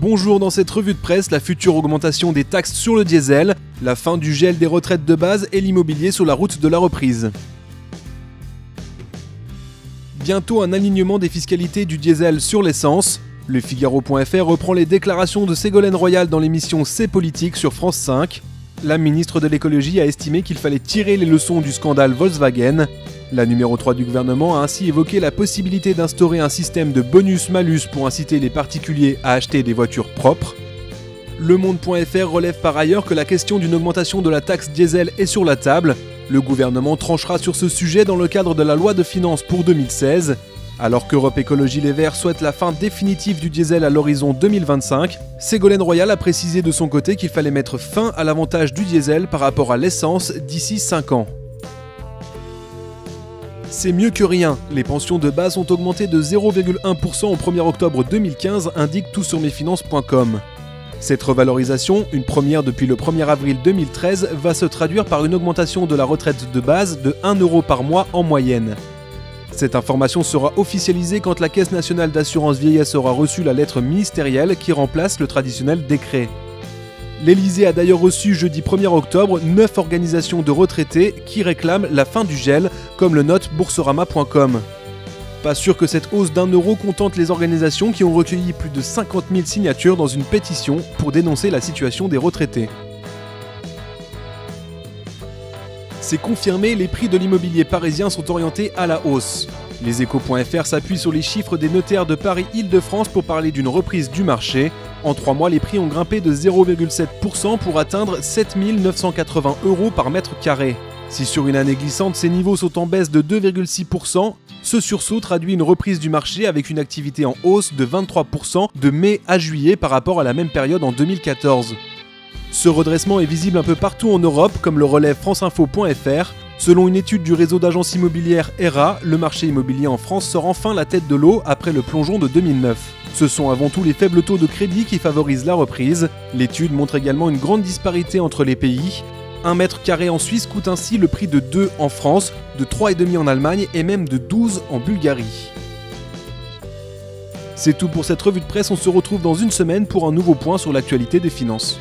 Bonjour, dans cette revue de presse, la future augmentation des taxes sur le diesel, la fin du gel des retraites de base et l'immobilier sur la route de la reprise. Bientôt un alignement des fiscalités du diesel sur l'essence. Le Figaro.fr reprend les déclarations de Ségolène Royal dans l'émission C'est politique sur France 5. La ministre de l'écologie a estimé qu'il fallait tirer les leçons du scandale Volkswagen. La numéro 3 du gouvernement a ainsi évoqué la possibilité d'instaurer un système de bonus-malus pour inciter les particuliers à acheter des voitures propres. Le Monde.fr relève par ailleurs que la question d'une augmentation de la taxe diesel est sur la table. Le gouvernement tranchera sur ce sujet dans le cadre de la loi de finances pour 2016. Alors qu'Europe Écologie Les Verts souhaite la fin définitive du diesel à l'horizon 2025, Ségolène Royal a précisé de son côté qu'il fallait mettre fin à l'avantage du diesel par rapport à l'essence d'ici 5 ans. C'est mieux que rien, les pensions de base ont augmenté de 0,1% au 1er octobre 2015, indique toutsurmesfinances.com. Cette revalorisation, une première depuis le 1er avril 2013, va se traduire par une augmentation de la retraite de base de 1 € par mois en moyenne. Cette information sera officialisée quand la Caisse nationale d'assurance vieillesse aura reçu la lettre ministérielle qui remplace le traditionnel décret. L'Élysée a d'ailleurs reçu jeudi 1er octobre 9 organisations de retraités qui réclament la fin du gel, comme le note boursorama.com. Pas sûr que cette hausse d'1 € contente les organisations qui ont recueilli plus de 50 000 signatures dans une pétition pour dénoncer la situation des retraités. C'est confirmé, les prix de l'immobilier parisien sont orientés à la hausse. Leséchos.fr s'appuie sur les chiffres des notaires de Paris-Île-de-France pour parler d'une reprise du marché. En 3 mois, les prix ont grimpé de 0,7% pour atteindre 7 980 € par mètre carré. Si sur une année glissante, ces niveaux sont en baisse de 2,6%, ce sursaut traduit une reprise du marché avec une activité en hausse de 23% de mai à juillet par rapport à la même période en 2014. Ce redressement est visible un peu partout en Europe, comme le relève franceinfo.fr. Selon une étude du réseau d'agences immobilières ERA, le marché immobilier en France sort enfin la tête de l'eau après le plongeon de 2009. Ce sont avant tout les faibles taux de crédit qui favorisent la reprise. L'étude montre également une grande disparité entre les pays. 1 mètre carré en Suisse coûte ainsi le prix de 2 en France, de 3,5 en Allemagne et même de 12 en Bulgarie. C'est tout pour cette revue de presse, on se retrouve dans une semaine pour un nouveau point sur l'actualité des finances.